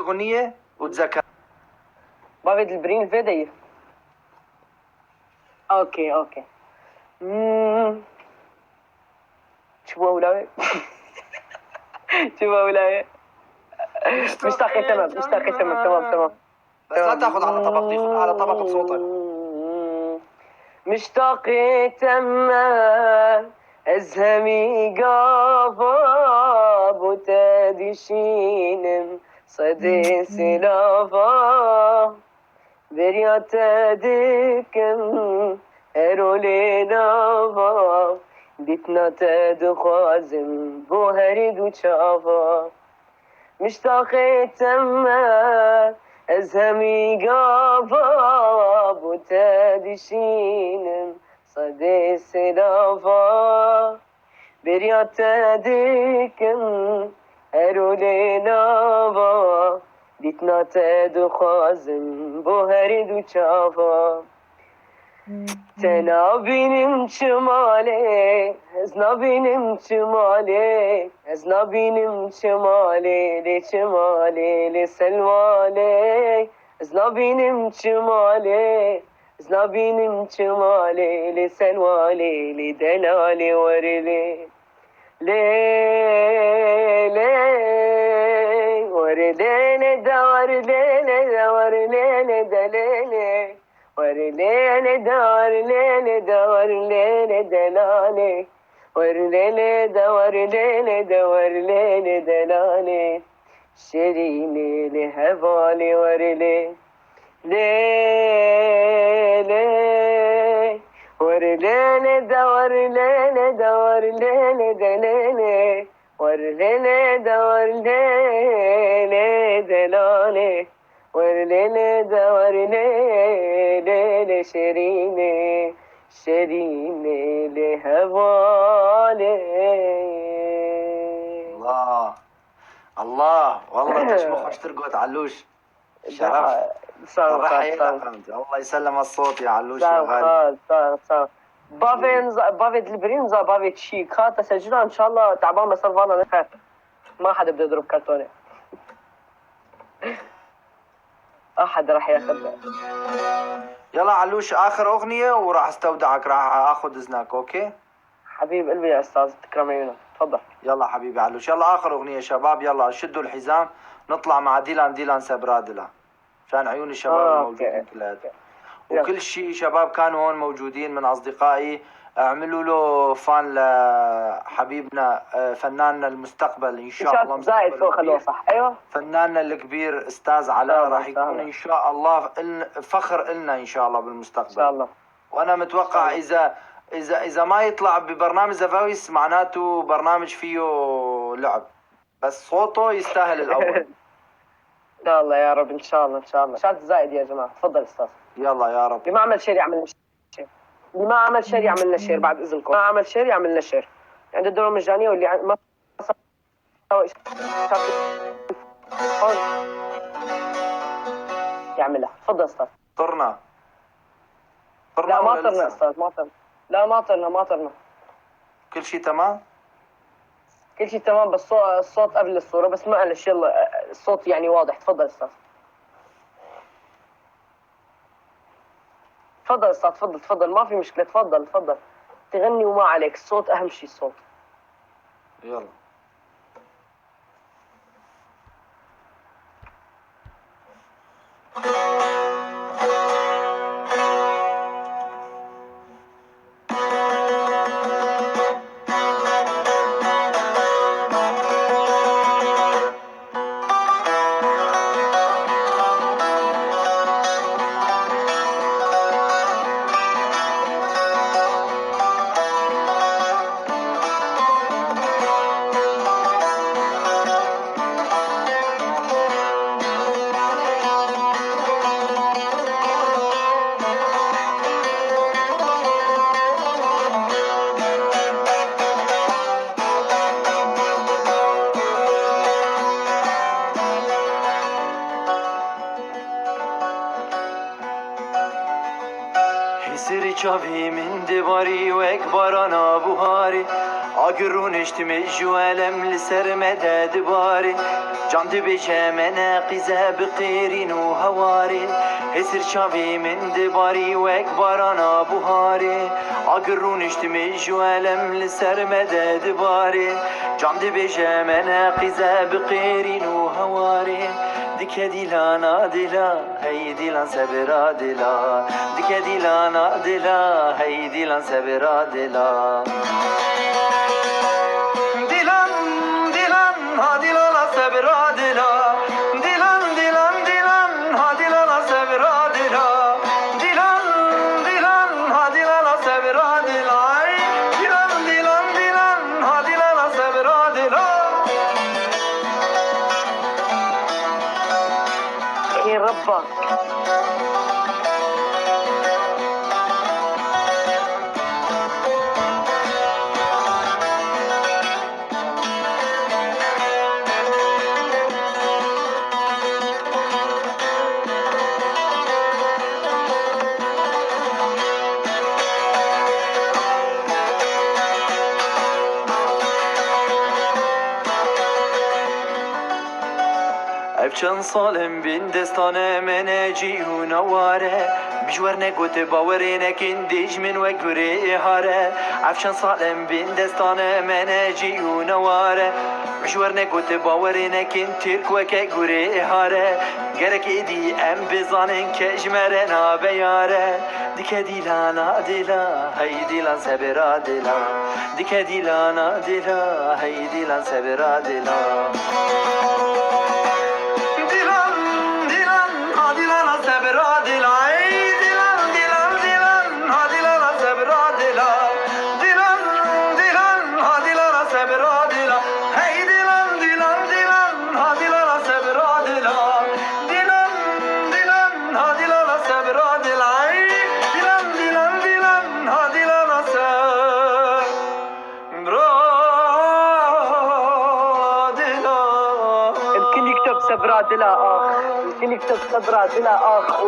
الأغنية وتذكر. بافيد البرين فيدي. اوكي شو ولاي شو ولاي مشتاق تمام بس لا تاخذ على طبقتي، خذ على طبقة بصوتك. مشتاق تمام ازهمي قافا بوتادشينم صدي سلافا بريات دكم ارولي نافا بيتنا تدخازم بوهرد وشافا مشتاق تمام ازهمي قافا بوتادشينم صدي سلافا بريات دكم ارولي نافا بيتنا تدخازم بوهرد وشافا تنا benim çımale, ezna benim çımale, ezna benim çımale, le çımale, le selvale, ezna benim çımale, ezna benim çımale, le selvale, le delale varele, le varele ne da varele ne da varele ne delele. ورليلي دارليلي دورليلي دلالي ورليلي دورليلي دورليلي دلالي شيريني لهبالي ورلي ليلي ورليلي دورليلي دورليلي دلالي ورليلي دورليلي دلالي ورليلي دورليلي شيريني لهوالي. الله والله تشبه خوش ترقد علوش. شرف راح الله يسلم الصوت يا علوش يا غالي. صار بافيد البرينزا بافيد شيكات تسجلها ان شاء الله تعبان بس الفانا نخاف ما حدا بده يضرب كرتونه. احد راح ياخذها. يلا علوش اخر اغنيه وراح استودعك، راح اخذ اذنك. اوكي حبيب قلبي يا استاذ تكرم عيونك تفضل. يلا حبيبي علوش، يلا اخر اغنيه شباب، يلا شدوا الحزام نطلع مع ديلان سبرادلا عشان عيون الشباب الموجودين كلياتهم وكل شيء. شباب كانوا هون موجودين من اصدقائي، اعملوا له فان لحبيبنا فناننا المستقبل ان شاء الله. زايد فوق خلوه صح. ايوه فناننا الكبير استاذ علاء راح يكون ان شاء الله فخر لنا ان شاء الله بالمستقبل ان شاء الله. وانا متوقع اذا ما يطلع ببرنامج ذا فويس معناته برنامج فيه لعب، بس صوته يستاهل الاول. ان شاء الله يا رب ان شاء الله شات زايد يا جماعه تفضل استاذ. يلا يا رب. اللي ما عمل شير يعمل شير، اللي ما عمل شير يعمل لنا شير بعد اذنكم. ما عمل شير يعمل لنا شير عند الدوره المجانيه، واللي ما يعملها. تفضل استاذ. طرنا لا ما طرنا استاذ، ما طرنا. لا ما طرنا كل شيء تمام. كل شيء تمام، بس الصوت قبل الصوره بس ما قالش. يلا الصوت يعني واضح. تفضل استاذ. تفضل استاذ تفضل ما في مشكله. تفضل تغني وما عليك، الصوت اهم شيء الصوت. يلا حسر چاوی من دواری و اکباران آبوهاری اگرون اشتم جوالم لسر مدد باري جان دبيجه من قيزه بقيرين وهواري هسر شافي من دباري وكبرانا بوهاري اگرون اشتم جوالم لسر مدد باري جان دبيجه من قيزه بقيرين وهواري دike dilana dila hey dilan sebera dila dike dilana dila hey dilan sebera dila dilan dilan ha dilana sebera dila dilan dilan dilan ha dilana sebera dila dilan dilan ha dilana sebera dila dilan dilan dilan ha dilana sebera dila يا ربك چند سالم بین دستانه من جیو نواره بیشور نگوت باوری نکن دیج من و گوری هاره چند سالم بین دستانه من جیو نواره بیشور نگوت باوری نکن ترک و که گوری هاره گرک ایدی ام بزانن که جمره نابیاره دیکه دیلانا دیلا هی دیلان سبرا دیلا دیکه دیلانا دیلا هی دیلان سبرا دیلا الكل يكتب سبرا دلا اخ الكل يكتب سبرا دلا اخ